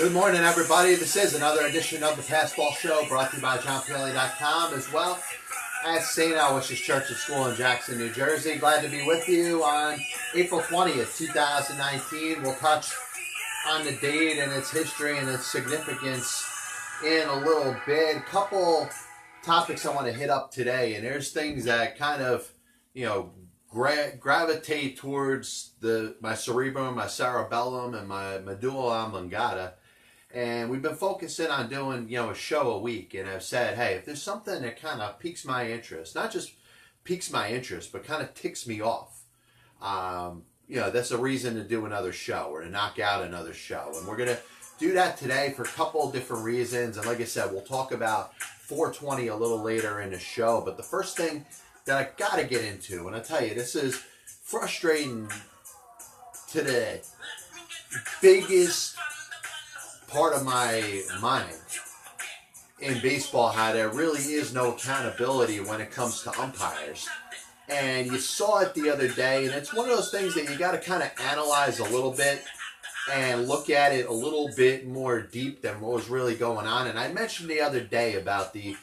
Good morning, everybody. This is another edition of the Passball Show brought to you by Pielli.com as well as St. Aloysius Church and School in Jackson, New Jersey. Glad to be with you on April 20th, 2019. We'll touch on the date and its history and its significance in a little bit. Couple topics I want to hit up today, and there's things that kind of, gravitate towards my cerebrum, my cerebellum, and my medulla oblongata. And we've been focusing on doing, a show a week. And I've said, hey, if there's something that kind of piques my interest, not just piques my interest, but kind of ticks me off, that's a reason to do another show or to knock out another show. And we're going to do that today for a couple of different reasons. And like I said, we'll talk about 420 a little later in the show. But the first thing that I got to get into, and I tell you, this is frustrating to the biggest part of my mind in baseball, how there really is no accountability when it comes to umpires. And you saw it the other day, and it's one of those things that you got to kind of analyze a little bit and look at it a little bit more deep than what was really going on. And I mentioned the other day about the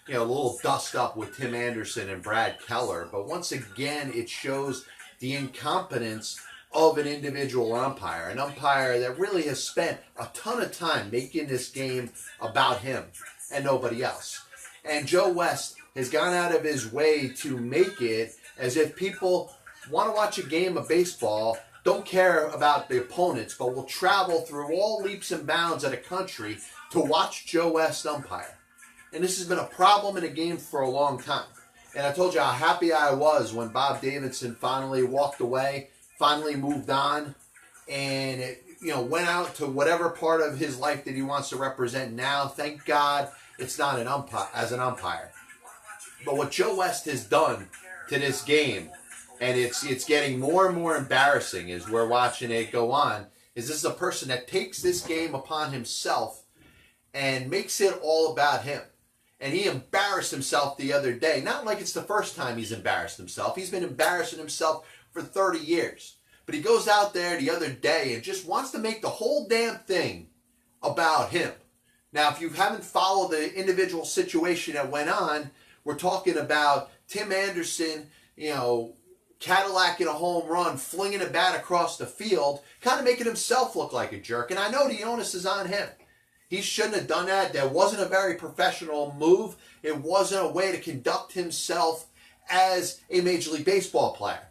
little dust up with Tim Anderson and Brad Keller. But once again, it shows the incompetence of an individual umpire. An umpire that really has spent a ton of time making this game about him and nobody else. And Joe West has gone out of his way to make it as if people want to watch a game of baseball, don't care about the opponents, but will travel through all leaps and bounds of the country to watch Joe West umpire. And this has been a problem in the game for a long time. And I told you how happy I was when Bob Davidson finally walked away, finally moved on, and went out to whatever part of his life that he wants to represent now. Thank God it's not an umpire. But what Joe West has done to this game, and it's getting more and more embarrassing as we're watching it go on, is this is a person that takes this game upon himself and makes it all about him. And he embarrassed himself the other day. Not like it's the first time he's embarrassed himself. He's been embarrassing himself for 30 years. But he goes out there the other day and just wants to make the whole damn thing about him. Now, if you haven't followed the individual situation that went on, we're talking about Tim Anderson, Cadillacing a home run, flinging a bat across the field, kind of making himself look like a jerk. And I know the onus is on him. He shouldn't have done that. That wasn't a very professional move. It wasn't a way to conduct himself as a Major League Baseball player.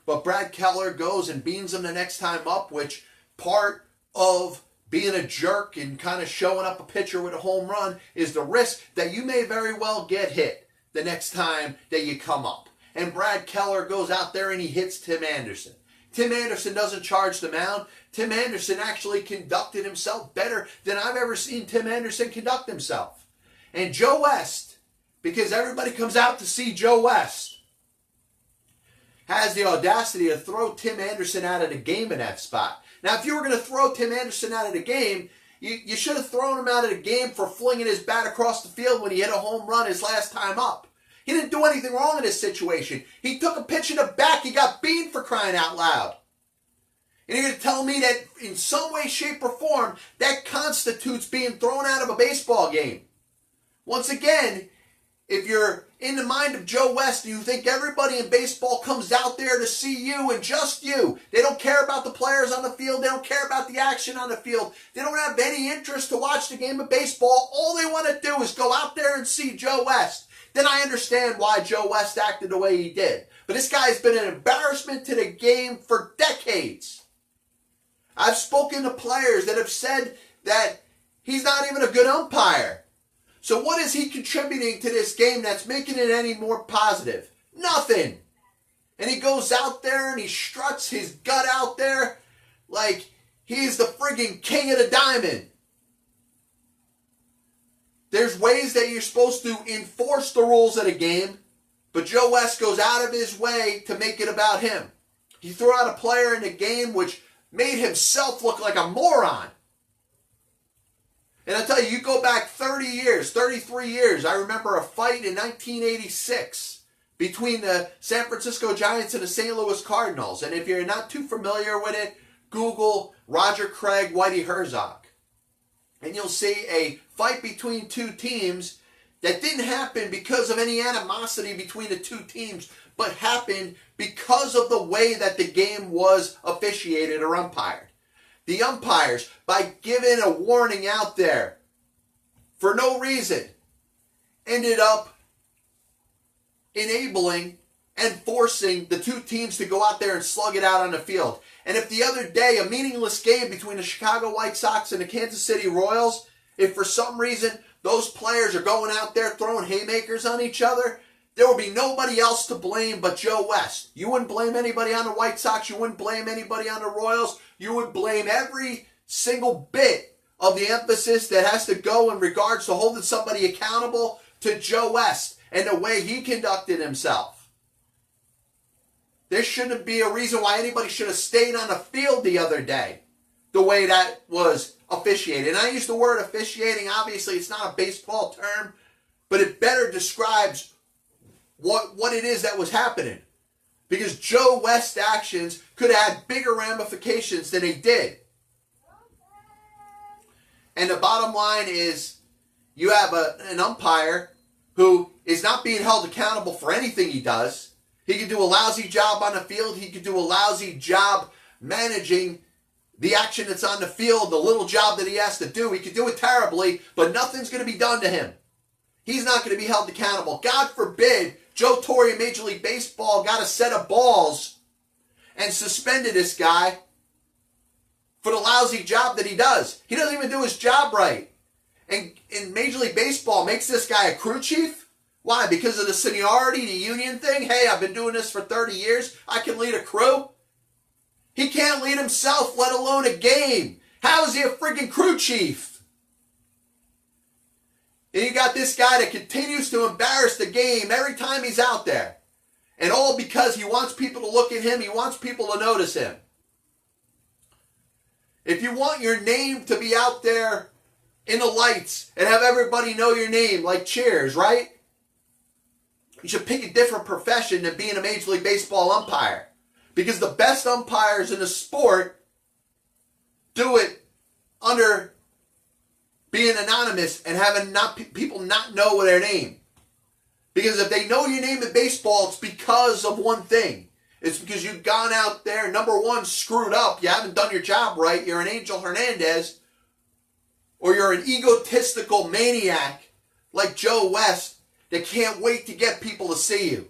But Brad Keller goes and beans him the next time up, which part of being a jerk and kind of showing up a pitcher with a home run is the risk that you may very well get hit the next time that you come up. And Brad Keller goes out there and he hits Tim Anderson. Tim Anderson doesn't charge the mound. Tim Anderson actually conducted himself better than I've ever seen Tim Anderson conduct himself. And Joe West, because everybody comes out to see Joe West, has the audacity to throw Tim Anderson out of the game in that spot. Now, if you were going to throw Tim Anderson out of the game, you should have thrown him out of the game for flinging his bat across the field when he hit a home run his last time up. He didn't do anything wrong in this situation. He took a pitch in the back. He got beamed for crying out loud. And you're going to tell me that in some way, shape, or form, that constitutes being thrown out of a baseball game. Once again, if you're in the mind of Joe West and you think everybody in baseball comes out there to see you and just you, they don't care about the players on the field, they don't care about the action on the field, they don't have any interest to watch the game of baseball, all they want to do is go out there and see Joe West, then I understand why Joe West acted the way he did. But this guy's been an embarrassment to the game for decades. I've spoken to players that have said that he's not even a good umpire. So what is he contributing to this game that's making it any more positive? Nothing. And he goes out there and he struts his gut out there like he's the friggin' king of the diamond. There's ways that you're supposed to enforce the rules of the game, but Joe West goes out of his way to make it about him. He threw out a player in the game which made himself look like a moron. And I tell you, you go back 30 years, 33 years. I remember a fight in 1986 between the San Francisco Giants and the St. Louis Cardinals. And if you're not too familiar with it, Google Roger Craig, Whitey Herzog. and you'll see a fight between two teams that didn't happen because of any animosity between the two teams, but happened because of the way that the game was officiated or umpired. The umpires, by giving a warning out there for no reason, ended up enabling and forcing the two teams to go out there and slug it out on the field. And if the other day, a meaningless game between the Chicago White Sox and the Kansas City Royals, if for some reason those players are going out there throwing haymakers on each other, there will be nobody else to blame but Joe West. You wouldn't blame anybody on the White Sox. You wouldn't blame anybody on the Royals. You would blame every single bit of the emphasis that has to go in regards to holding somebody accountable to Joe West and the way he conducted himself. There shouldn't be a reason why anybody should have stayed on the field the other day the way that was officiated. And I use the word officiating. Obviously, it's not a baseball term, but it better describes what it is that was happening. Because Joe West's actions could have had bigger ramifications than they did. And the bottom line is, you have an umpire who is not being held accountable for anything he does. He could do a lousy job on the field. He could do a lousy job managing the action that's on the field, the little job that he has to do. He could do it terribly, but nothing's going to be done to him. He's not going to be held accountable. God forbid Joe Torre in Major League Baseball got a set of balls and suspended this guy for the lousy job that he does. He doesn't even do his job right. And in Major League Baseball makes this guy a crew chief? Why? Because of the seniority, the union thing? Hey, I've been doing this for 30 years. I can lead a crew. He can't lead himself, let alone a game. How is he a freaking crew chief? And you got this guy that continues to embarrass the game every time he's out there. And all because he wants people to look at him. He wants people to notice him. If you want your name to be out there in the lights and have everybody know your name, like Cheers, right? You should pick a different profession than being a Major League Baseball umpire. Because the best umpires in the sport do it under being anonymous and having people not know their name. Because if they know your name in baseball, it's because of one thing. It's because you've gone out there, number one, screwed up. You haven't done your job right. You're an Angel Hernandez. Or you're an egotistical maniac like Joe West that can't wait to get people to see you.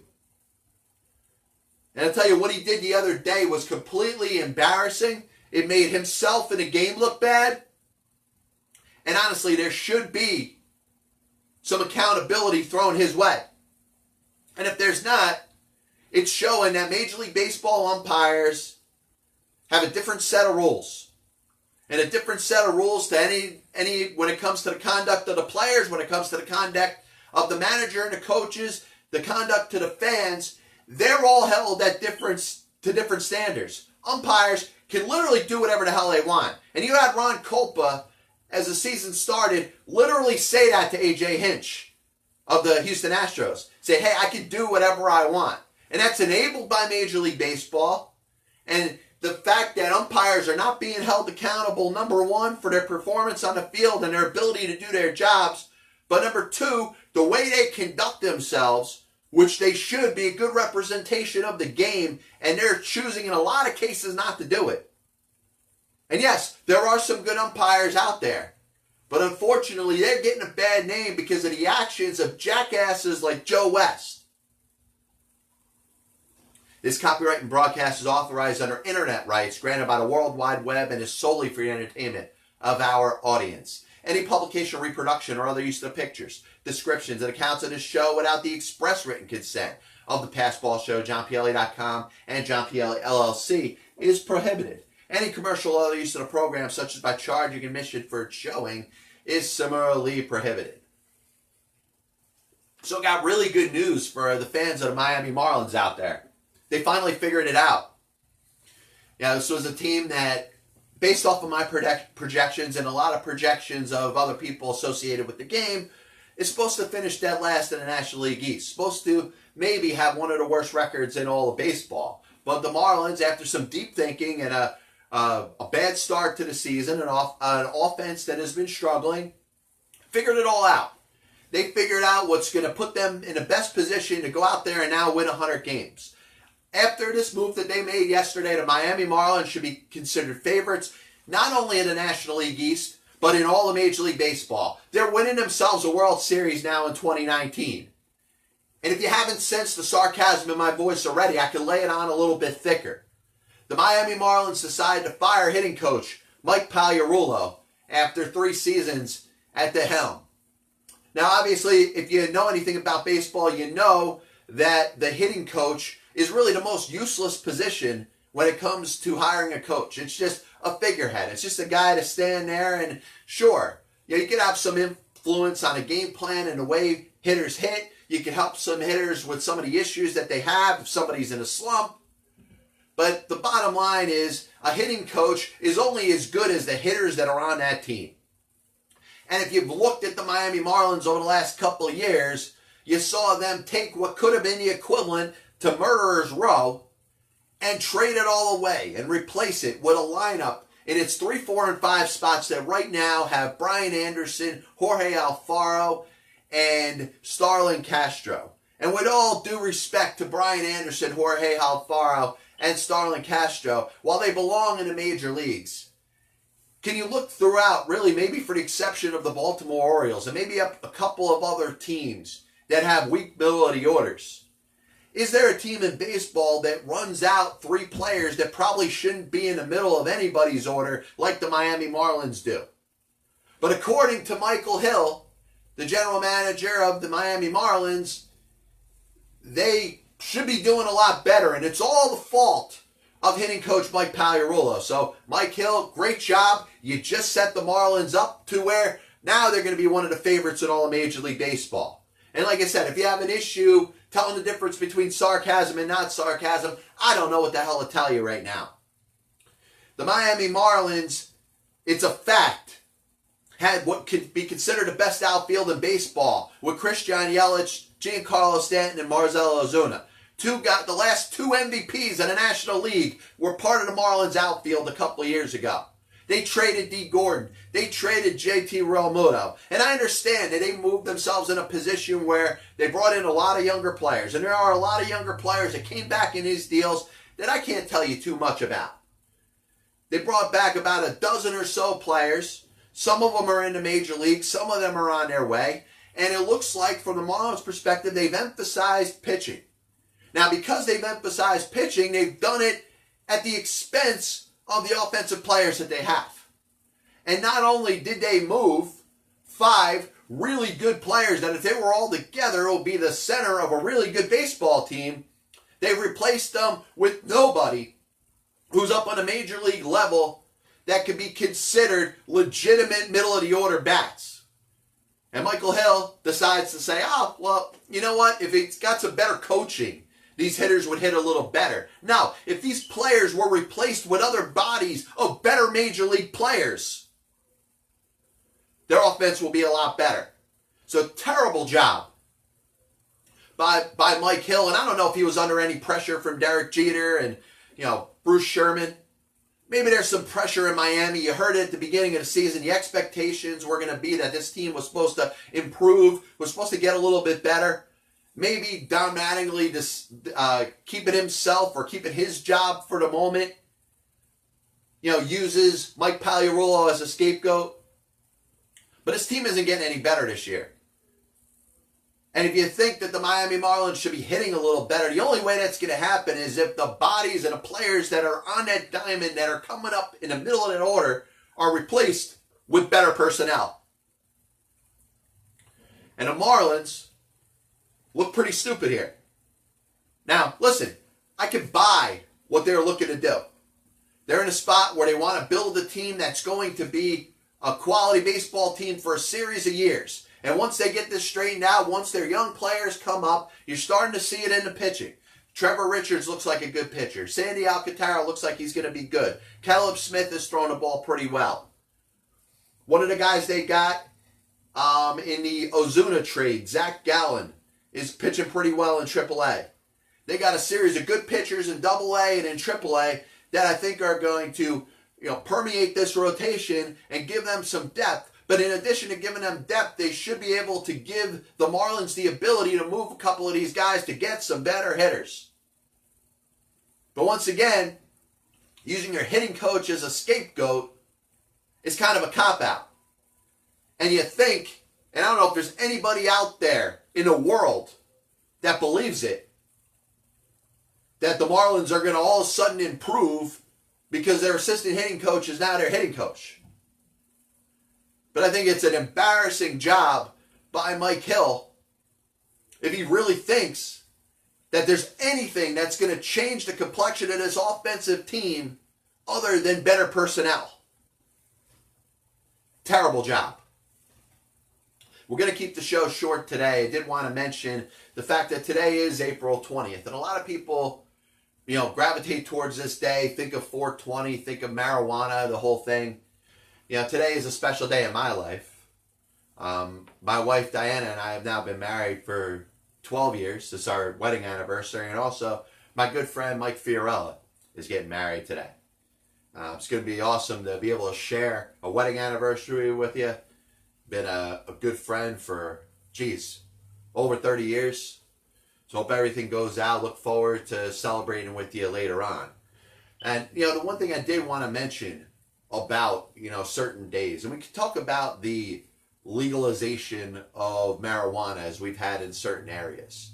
And I'll tell you, what he did the other day was completely embarrassing. It made himself and the game look bad. And honestly, there should be some accountability thrown his way. And if there's not, it's showing that Major League Baseball umpires have a different set of rules. And a different set of rules to any when it comes to the conduct of the players, when it comes to the conduct of the manager and the coaches, the conduct to the fans. They're all held at different standards. Umpires can literally do whatever the hell they want. And you had Ron Culpa, as the season started, literally say that to A.J. Hinch of the Houston Astros. Say, hey, I can do whatever I want. And that's enabled by Major League Baseball. And the fact that umpires are not being held accountable, number one, for their performance on the field and their ability to do their jobs. But number two, the way they conduct themselves, which they should be a good representation of the game, and they're choosing in a lot of cases not to do it. And yes, there are some good umpires out there. But unfortunately, they're getting a bad name because of the actions of jackasses like Joe West. This copyright and broadcast is authorized under internet rights granted by the World Wide Web and is solely for the entertainment of our audience. Any publication, reproduction, or other use of the pictures, descriptions, and accounts of this show without the express written consent of the Passball Show, JohnPielli.com, and John Pielli, LLC, is prohibited. Any commercial or other use of the program, such as by charging admission for its showing, is similarly prohibited. So I got really good news for the fans of the Miami Marlins out there. They finally figured it out. Yeah, this was a team that, based off of my projections and a lot of projections of other people associated with the game, is supposed to finish dead last in the National League East. Supposed to maybe have one of the worst records in all of baseball. But the Marlins, after some deep thinking and a a bad start to the season, an offense that has been struggling, figured it all out. They figured out what's going to put them in the best position to go out there and now win 100 games. After this move that they made yesterday, the Miami Marlins should be considered favorites, not only in the National League East, but in all of Major League Baseball. They're winning themselves a World Series now in 2019. And if you haven't sensed the sarcasm in my voice already, I can lay it on a little bit thicker. The Miami Marlins decided to fire hitting coach Mike Pielli after 3 seasons at the helm. Now, obviously, if you know anything about baseball, you know that the hitting coach is really the most useless position when it comes to hiring a coach. It's just a figurehead. It's just a guy to stand there and, sure, you can have some influence on a game plan and the way hitters hit. You can help some hitters with some of the issues that they have if somebody's in a slump. But the bottom line is a hitting coach is only as good as the hitters that are on that team. And if you've looked at the Miami Marlins over the last couple of years, you saw them take what could have been the equivalent to Murderer's Row and trade it all away and replace it with a lineup in its 3, 4, and 5 spots that right now have Brian Anderson, Jorge Alfaro, and Starlin Castro. And with all due respect to Brian Anderson, Jorge Alfaro, and Starlin Castro, while they belong in the major leagues, can you look throughout, really, maybe for the exception of the Baltimore Orioles and maybe a couple of other teams that have weak middle of the orders? Is there a team in baseball that runs out 3 players that probably shouldn't be in the middle of anybody's order like the Miami Marlins do? But according to Michael Hill, the general manager of the Miami Marlins, they should be doing a lot better, and it's all the fault of hitting coach Mike Pagliarulo. So, Mike Hill, great job. You just set the Marlins up to where now they're going to be one of the favorites in all of Major League Baseball. And like I said, if you have an issue telling the difference between sarcasm and not sarcasm, I don't know what the hell to tell you right now. The Miami Marlins, it's a fact, had what could be considered the best outfield in baseball with Christian Yelich, Giancarlo Stanton, and Marcell Ozuna. The last 2 MVPs in the National League were part of the Marlins outfield a couple of years ago. They traded D. Gordon. They traded JT Realmuto. And I understand that they moved themselves in a position where they brought in a lot of younger players. And there are a lot of younger players that came back in these deals that I can't tell you too much about. They brought back about a dozen or so players. Some of them are in the major league. Some of them are on their way. And it looks like, from the Marlins' perspective, they've emphasized pitching. Now, because they've emphasized pitching, they've done it at the expense of the offensive players that they have. And not only did they move 5 really good players that if they were all together will be the center of a really good baseball team, they replaced them with nobody who's up on a major league level that could be considered legitimate middle of the order bats. And Michael Hill decides to say, oh, well, you know what? If it's got some better coaching, these hitters would hit a little better. Now, if these players were replaced with other bodies of better major league players, their offense will be a lot better. So, terrible job by Mike Hill. And I don't know if he was under any pressure from Derek Jeter and, Bruce Sherman. Maybe there's some pressure in Miami. You heard it at the beginning of the season. The expectations were going to be that this team was supposed to improve, was supposed to get a little bit better. Maybe Don Mattingly just keeping himself or keeping his job for the moment, uses Mike Pagliarulo as a scapegoat. But his team isn't getting any better this year. And if you think that the Miami Marlins should be hitting a little better, the only way that's going to happen is if the bodies and the players that are on that diamond that are coming up in the middle of that order are replaced with better personnel. And the Marlins look pretty stupid here. Now, listen, I can buy what they're looking to do. They're in a spot where they want to build a team that's going to be a quality baseball team for a series of years. And once they get this straightened out, once their young players come up, you're starting to see it in the pitching. Trevor Richards looks like a good pitcher. Sandy Alcantara looks like he's going to be good. Caleb Smith has thrown the ball pretty well. One of the guys they got in the Ozuna trade, Zach Gallen, is pitching pretty well in AAA. They got a series of good pitchers in AA and in AAA that I think are going to permeate this rotation and give them some depth. But in addition to giving them depth, they should be able to give the Marlins the ability to move a couple of these guys to get some better hitters. But once again, using your hitting coach as a scapegoat is kind of a cop-out. And you think, and I don't know if there's anybody out there in the world that believes it, that the Marlins are going to all of a sudden improve because their assistant hitting coach is now their hitting coach. But I think it's an embarrassing job by Mike Hill if he really thinks that there's anything that's going to change the complexion of this offensive team other than better personnel. Terrible job. We're going to keep the show short today. I did want to mention the fact that today is April 20th. And a lot of people, gravitate towards this day, think of 420, think of marijuana, the whole thing. Today is a special day in my life. My wife, Diana, and I have now been married for 12 years. It's our wedding anniversary. And also, my good friend, Mike Fiorella, is getting married today. It's going to be awesome to be able to share a wedding anniversary with you. Been a good friend for, over 30 years. So hope everything goes out. Look forward to celebrating with you later on. And, the one thing I did want to mention about, certain days, and we can talk about the legalization of marijuana as we've had in certain areas.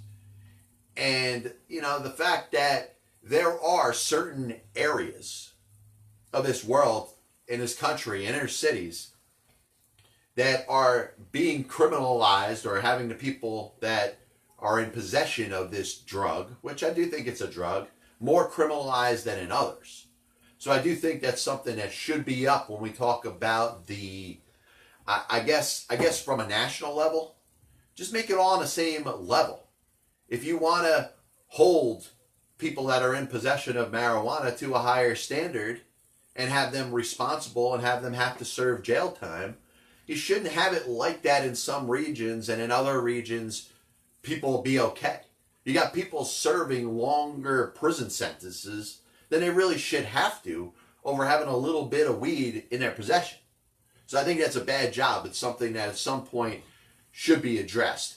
And, the fact that there are certain areas of this world, in this country, in inner cities, that are being criminalized or having the people that are in possession of this drug, which I do think it's a drug, more criminalized than in others. So I do think that's something that should be up when we talk about I guess from a national level, just make it all on the same level. If you want to hold people that are in possession of marijuana to a higher standard and have them responsible and have them have to serve jail time, you shouldn't have it like that in some regions, and in other regions, people will be okay. You got people serving longer prison sentences than they really should have to over having a little bit of weed in their possession. So I think that's a bad job. It's something that at some point should be addressed.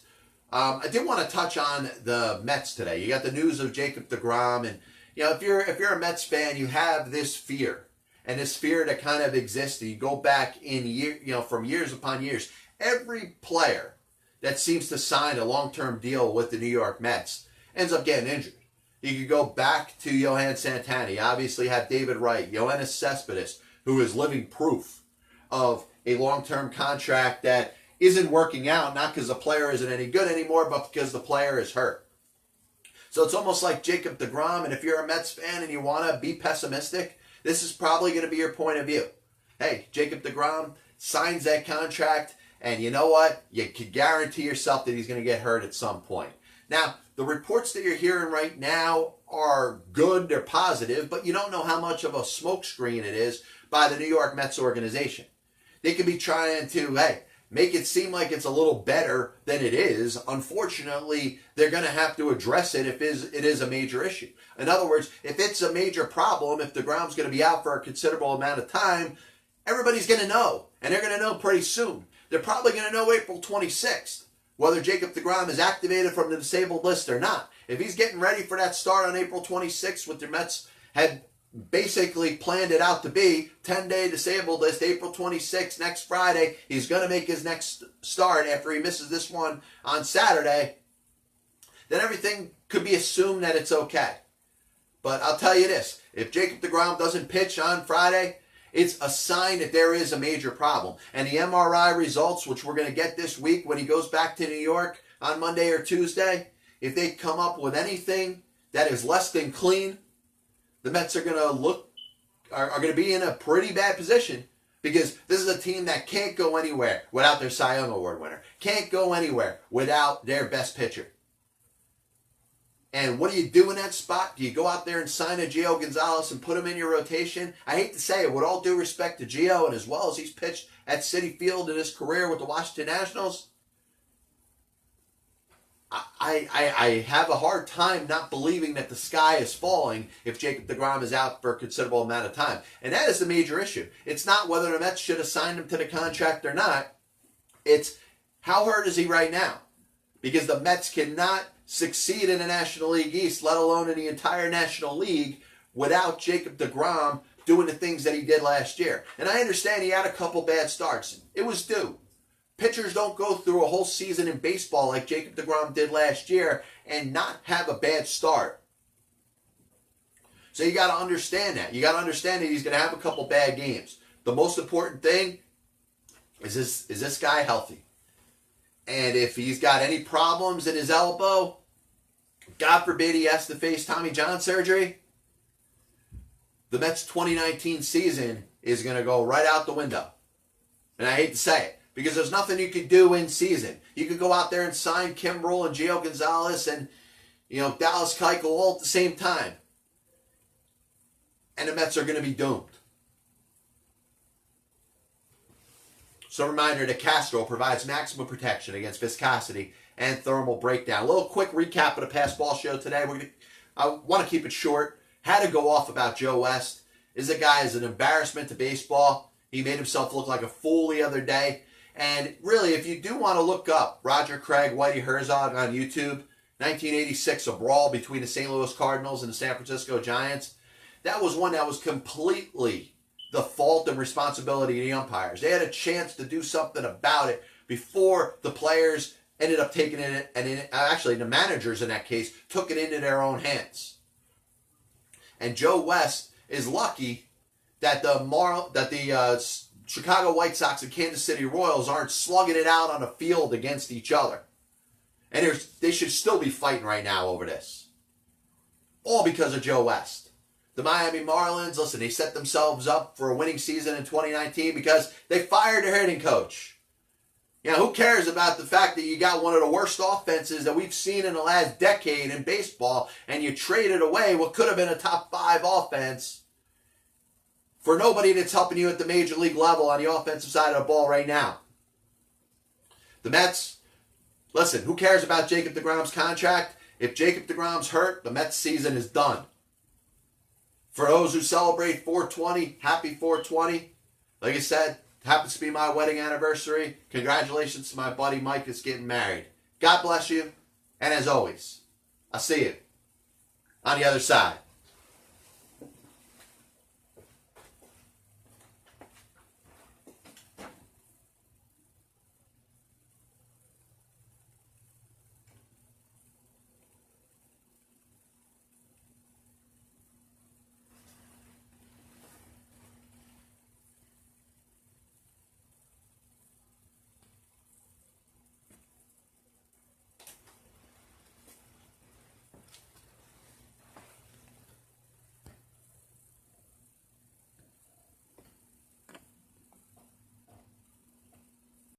I did want to touch on the Mets today. You got the news of Jacob deGrom, and if you're a Mets fan, you have this fear. And this fear that kind of exists, you go back from years upon years. Every player that seems to sign a long-term deal with the New York Mets ends up getting injured. You could go back to Johan Santana. You obviously have David Wright, Yoenis Cespedes, who is living proof of a long-term contract that isn't working out, not because the player isn't any good anymore, but because the player is hurt. So it's almost like Jacob deGrom, and if you're a Mets fan and you want to be pessimistic, this is probably going to be your point of view. Hey, Jacob deGrom signs that contract, and you know what? You can guarantee yourself that he's going to get hurt at some point. Now, the reports that you're hearing right now are good, they're positive, but you don't know how much of a smokescreen it is by the New York Mets organization. They could be trying to, make it seem like it's a little better than it is. Unfortunately, they're going to have to address it if it is a major issue. In other words, if it's a major problem, if deGrom's going to be out for a considerable amount of time, everybody's going to know. And they're going to know pretty soon. They're probably going to know April 26th, whether Jacob deGrom is activated from the disabled list or not. If he's getting ready for that start on April 26th, what the Mets had basically planned it out to be, 10-day disabled list, April 26th, next Friday, he's going to make his next start after he misses this one on Saturday, then everything could be assumed that it's okay. But I'll tell you this, if Jacob deGrom doesn't pitch on Friday, it's a sign that there is a major problem. And the MRI results, which we're going to get this week when he goes back to New York on Monday or Tuesday, if they come up with anything that is less than clean, the Mets are going to be in a pretty bad position, because this is a team that can't go anywhere without their Cy Young Award winner. Can't go anywhere without their best pitcher. And what do you do in that spot? Do you go out there and sign a Gio Gonzalez and put him in your rotation? I hate to say it, with all due respect to Gio, and as well as he's pitched at Citi Field in his career with the Washington Nationals, I have a hard time not believing that the sky is falling if Jacob deGrom is out for a considerable amount of time. And that is the major issue. It's not whether the Mets should have signed him to the contract or not. It's how hurt is he right now? Because the Mets cannot succeed in the National League East, let alone in the entire National League, without Jacob deGrom doing the things that he did last year. And I understand he had a couple bad starts. It was due. Pitchers don't go through a whole season in baseball like Jacob deGrom did last year and not have a bad start. So you got to understand that. You got to understand that he's going to have a couple bad games. The most important thing is this guy healthy? And if he's got any problems in his elbow, God forbid he has to face Tommy John surgery, the Mets 2019 season is going to go right out the window. And I hate to say it, because there's nothing you could do in season. You could go out there and sign Kimbrel and Gio Gonzalez and Dallas Keuchel all at the same time. And the Mets are going to be doomed. So a reminder that Castro provides maximum protection against viscosity and thermal breakdown. A little quick recap of the past ball show today. I want to keep it short. Had to go off about Joe West. This guy is an embarrassment to baseball. He made himself look like a fool the other day. And really, if you do want to look up Roger Craig, Whitey Herzog on YouTube, 1986, a brawl between the St. Louis Cardinals and the San Francisco Giants, that was one that was completely the fault and responsibility of the umpires. They had a chance to do something about it before the players ended up taking it, and actually the managers in that case took it into their own hands. And Joe West is lucky that the Chicago White Sox and Kansas City Royals aren't slugging it out on a field against each other. And they should still be fighting right now over this. All because of Joe West. The Miami Marlins, listen, they set themselves up for a winning season in 2019 because they fired their hitting coach. Who cares about the fact that you got one of the worst offenses that we've seen in the last decade in baseball and you traded away what could have been a top 5 offense for nobody that's helping you at the major league level on the offensive side of the ball right now? The Mets, listen, who cares about Jacob deGrom's contract? If Jacob deGrom's hurt, the Mets season is done. For those who celebrate 420, happy 420. Like I said, it happens to be my wedding anniversary. Congratulations to my buddy Mike that's getting married. God bless you. And as always, I'll see you on the other side.